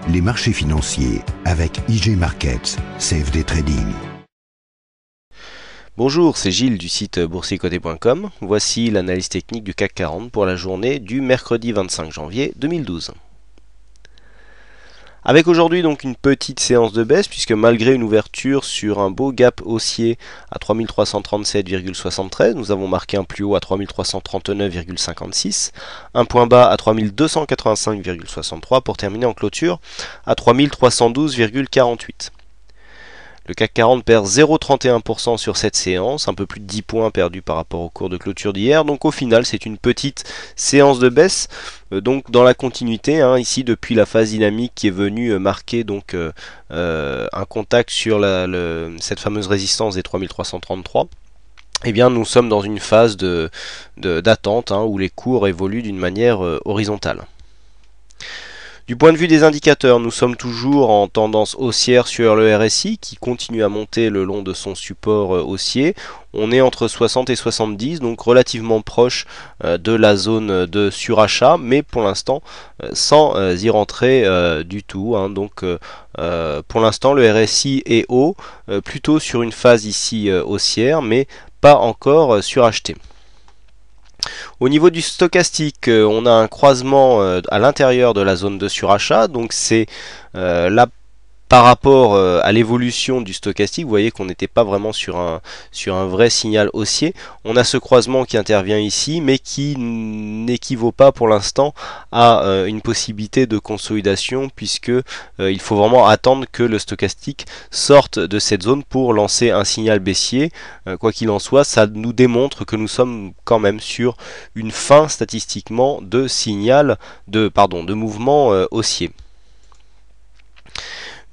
les marchés financiers avec IG Markets, CFD Trading. Bonjour, c'est Gilles du site boursicoté.com. Voici l'analyse technique du CAC 40 pour la journée du mercredi 25 janvier 2012. Avec aujourd'hui donc une petite séance de baisse puisque malgré une ouverture sur un beau gap haussier à 3337,73, nous avons marqué un plus haut à 3339,56, un point bas à 3285,63 pour terminer en clôture à 3312,48. Le CAC 40 perd 0,31% sur cette séance, un peu plus de 10 points perdus par rapport au cours de clôture d'hier. Donc au final, c'est une petite séance de baisse, donc dans la continuité, ici depuis la phase dynamique qui est venue marquer donc un contact sur cette fameuse résistance des 3333. Eh bien, nous sommes dans une phase d'attente où les cours évoluent d'une manière horizontale. Du point de vue des indicateurs, nous sommes toujours en tendance haussière sur le RSI qui continue à monter le long de son support haussier. On est entre 60 et 70, donc relativement proche de la zone de surachat, mais pour l'instant sans y rentrer du tout. Donc pour l'instant le RSI est haut, plutôt sur une phase ici haussière, mais pas encore suracheté. Au niveau du stochastique, on a un croisement à l'intérieur de la zone de surachat, donc c'est là par rapport à l'évolution du stochastique, vous voyez qu'on n'était pas vraiment sur un vrai signal haussier. On a ce croisement qui intervient ici, mais qui n'équivaut pas pour l'instant à une possibilité de consolidation, puisque il faut vraiment attendre que le stochastique sorte de cette zone pour lancer un signal baissier. Quoi qu'il en soit, ça nous démontre que nous sommes quand même sur une fin statistiquement de signal, de mouvement haussier.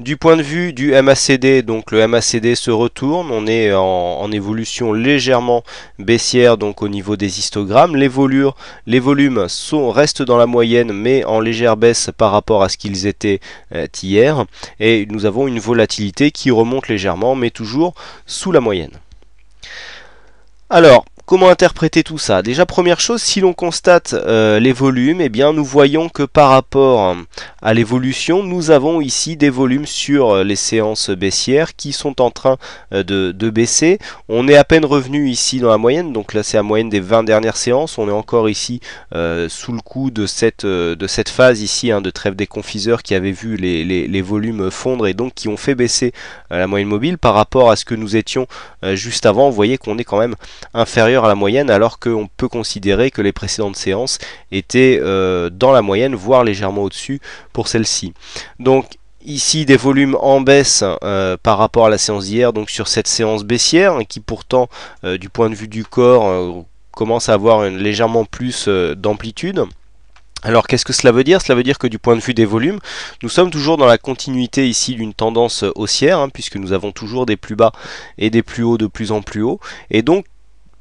Du point de vue du MACD, donc le MACD se retourne, on est en évolution légèrement baissière donc au niveau des histogrammes. Les volumes restent dans la moyenne mais en légère baisse par rapport à ce qu'ils étaient hier. Et nous avons une volatilité qui remonte légèrement mais toujours sous la moyenne. Alors, comment interpréter tout ça? Déjà, première chose, si l'on constate les volumes, eh bien, nous voyons que par rapport à l'évolution, nous avons ici des volumes sur les séances baissières qui sont en train de baisser. On est à peine revenu ici dans la moyenne, donc là c'est la moyenne des 20 dernières séances. On est encore ici sous le coup de cette phase ici de trêve des confiseurs qui avait vu les volumes fondre et donc qui ont fait baisser la moyenne mobile par rapport à ce que nous étions juste avant. Vous voyez qu'on est quand même inférieur à la moyenne alors qu'on peut considérer que les précédentes séances étaient dans la moyenne voire légèrement au-dessus pour celle-ci. Donc ici des volumes en baisse par rapport à la séance d'hier, donc sur cette séance baissière qui pourtant du point de vue du corps commence à avoir légèrement plus d'amplitude. Alors qu'est-ce que cela veut dire? Cela veut dire que du point de vue des volumes, nous sommes toujours dans la continuité ici d'une tendance haussière, puisque nous avons toujours des plus bas et des plus hauts de plus en plus haut, et donc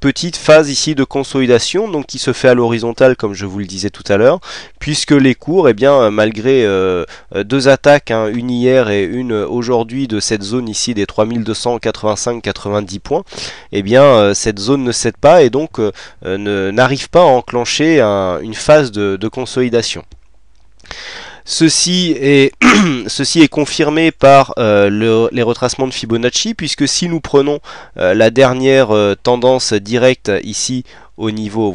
petite phase ici de consolidation donc qui se fait à l'horizontale comme je vous le disais tout à l'heure, puisque les cours, malgré deux attaques, une hier et une aujourd'hui de cette zone ici des 3285-90 points, cette zone ne cède pas et donc n'arrive pas à enclencher une phase de consolidation. Ceci est confirmé par les retracements de Fibonacci, puisque si nous prenons la dernière tendance directe ici au niveau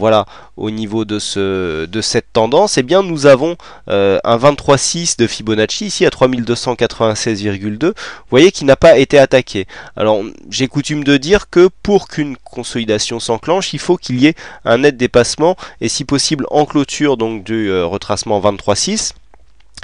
de cette tendance, nous avons un 23,6 de Fibonacci ici à 3296,2, vous voyez qui n'a pas été attaqué. Alors j'ai coutume de dire que pour qu'une consolidation s'enclenche, il faut qu'il y ait un net dépassement et si possible en clôture donc du retracement 23,6.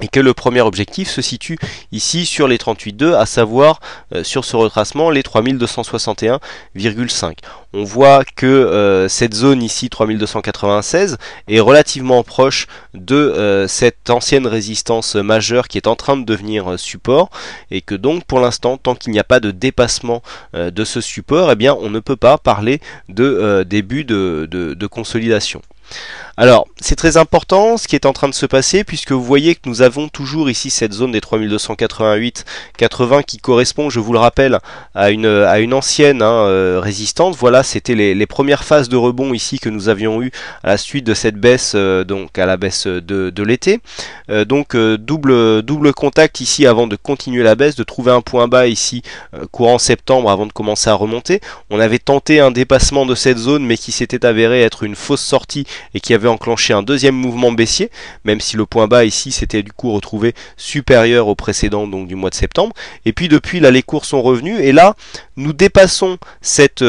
Et que le premier objectif se situe ici sur les 38,2, à savoir sur ce retracement les 3261,5. On voit que cette zone ici 3296 est relativement proche de cette ancienne résistance majeure qui est en train de devenir support, et que donc pour l'instant, tant qu'il n'y a pas de dépassement de ce support, on ne peut pas parler de début de consolidation. Alors, c'est très important ce qui est en train de se passer puisque vous voyez que nous avons toujours ici cette zone des 3288,80 qui correspond, je vous le rappelle, à une ancienne résistante. Voilà, c'était les premières phases de rebond ici que nous avions eu à la suite de cette baisse, donc à la baisse de l'été. Double contact ici avant de continuer la baisse, de trouver un point bas ici courant septembre avant de commencer à remonter. On avait tenté un dépassement de cette zone mais qui s'était avéré être une fausse sortie et qui avait enclenché un deuxième mouvement baissier, même si le point bas ici s'était du coup retrouvé supérieur au précédent, donc du mois de septembre. Et puis depuis là les cours sont revenus et là nous dépassons cette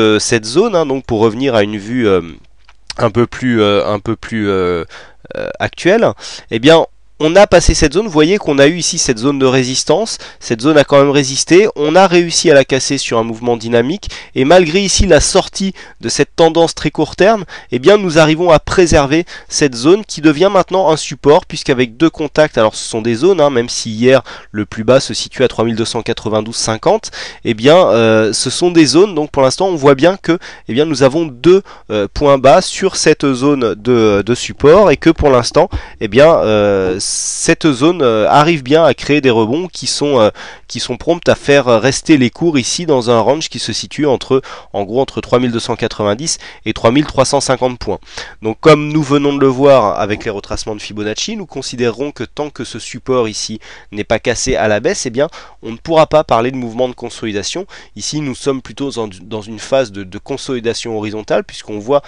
zone, donc pour revenir à une vue un peu plus actuelle. Eh bien on a passé cette zone, vous voyez qu'on a eu ici cette zone de résistance, cette zone a quand même résisté, on a réussi à la casser sur un mouvement dynamique, et malgré ici la sortie de cette tendance très court terme, eh bien nous arrivons à préserver cette zone qui devient maintenant un support, puisqu'avec deux contacts, alors ce sont des zones, même si hier le plus bas se situe à 3292,50, eh bien ce sont des zones, donc pour l'instant on voit bien que nous avons deux points bas sur cette zone de support, et que pour l'instant, cette zone arrive bien à créer des rebonds qui sont promptes à faire rester les cours ici dans un range qui se situe entre 3290 et 3350 points. Donc comme nous venons de le voir avec les retracements de Fibonacci, nous considérerons que tant que ce support ici n'est pas cassé à la baisse, on ne pourra pas parler de mouvement de consolidation. Ici nous sommes plutôt dans une phase de consolidation horizontale puisqu'on voit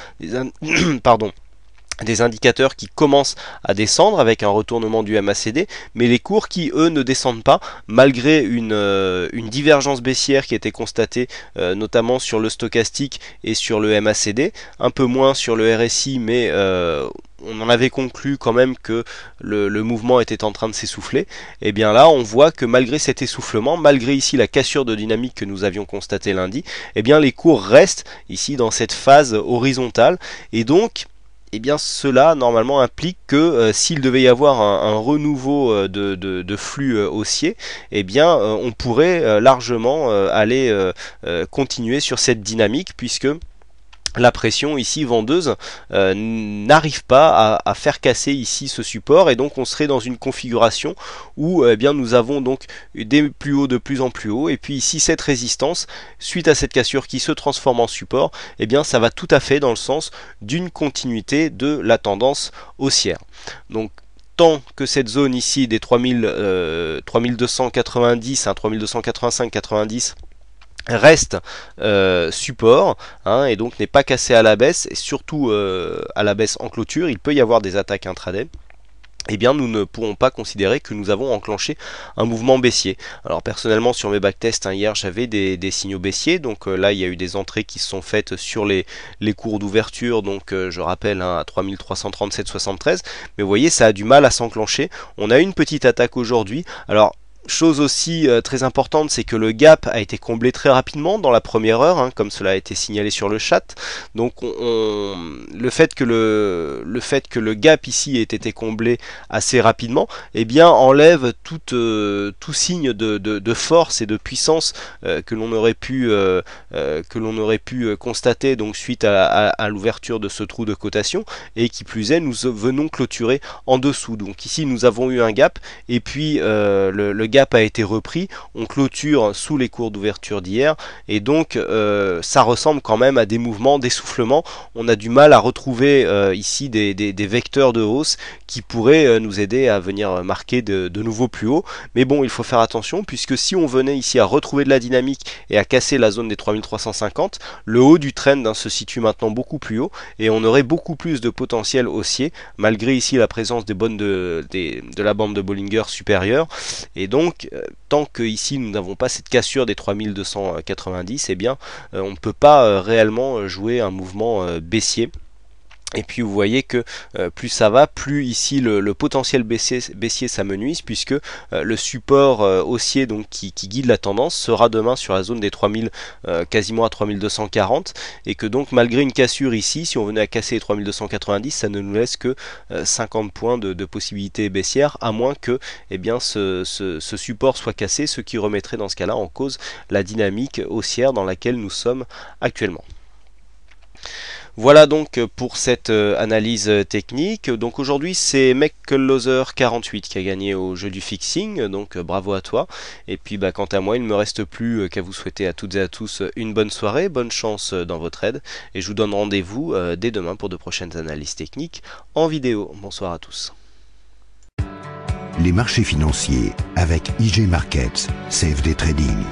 des indicateurs qui commencent à descendre avec un retournement du MACD, mais les cours qui eux ne descendent pas malgré une divergence baissière qui était constatée notamment sur le stochastique et sur le MACD, un peu moins sur le RSI, mais on en avait conclu quand même que le mouvement était en train de s'essouffler. Et bien là on voit que malgré cet essoufflement, malgré ici la cassure de dynamique que nous avions constatée lundi, les cours restent ici dans cette phase horizontale, et donc cela normalement implique que s'il devait y avoir un renouveau de flux haussier, on pourrait largement aller continuer sur cette dynamique, puisque la pression ici vendeuse n'arrive pas à faire casser ici ce support, et donc on serait dans une configuration où nous avons donc des plus hauts de plus en plus haut, et puis ici cette résistance suite à cette cassure qui se transforme en support, ça va tout à fait dans le sens d'une continuité de la tendance haussière. Donc tant que cette zone ici des 3290, 3285-90 reste support, et donc n'est pas cassé à la baisse, et surtout à la baisse en clôture, il peut y avoir des attaques intraday, nous ne pourrons pas considérer que nous avons enclenché un mouvement baissier. Alors personnellement sur mes backtests, hier j'avais des signaux baissiers, donc là il y a eu des entrées qui se sont faites sur les cours d'ouverture, donc je rappelle à 3337,73, mais vous voyez ça a du mal à s'enclencher. On a une petite attaque aujourd'hui. Alors chose aussi très importante, c'est que le gap a été comblé très rapidement dans la première heure, comme cela a été signalé sur le chat. Donc le fait que le gap ici ait été comblé assez rapidement, enlève tout signe de force et de puissance que l'on aurait pu constater donc suite à l'ouverture de ce trou de cotation, et qui plus est, nous venons clôturer en dessous. Donc ici nous avons eu un gap, et puis le gap a été repris, on clôture sous les cours d'ouverture d'hier, et donc ça ressemble quand même à des mouvements d'essoufflement. On a du mal à retrouver ici des vecteurs de hausse qui pourraient nous aider à venir marquer de nouveaux plus hauts, mais bon, il faut faire attention, puisque si on venait ici à retrouver de la dynamique et à casser la zone des 3350, le haut du trend se situe maintenant beaucoup plus haut, et on aurait beaucoup plus de potentiel haussier, malgré ici la présence de la bande de Bollinger supérieure. Et donc tant que ici nous n'avons pas cette cassure des 3290, on ne peut pas réellement jouer un mouvement baissier. Et puis vous voyez que plus ça va, plus ici le potentiel baissier s'amenuise, puisque le support haussier donc qui guide la tendance sera demain sur la zone des 3000, quasiment à 3240, et que donc malgré une cassure ici, si on venait à casser les 3290, ça ne nous laisse que 50 points de possibilité baissière, à moins que ce support soit cassé, ce qui remettrait dans ce cas-là en cause la dynamique haussière dans laquelle nous sommes actuellement. Voilà donc pour cette analyse technique. Donc aujourd'hui c'est McCulloser48 qui a gagné au jeu du fixing, donc bravo à toi. Et puis quant à moi il ne me reste plus qu'à vous souhaiter à toutes et à tous une bonne soirée, bonne chance dans votre aide, et je vous donne rendez-vous dès demain pour de prochaines analyses techniques en vidéo. Bonsoir à tous. Les marchés financiers avec IG Markets, CFD Trading.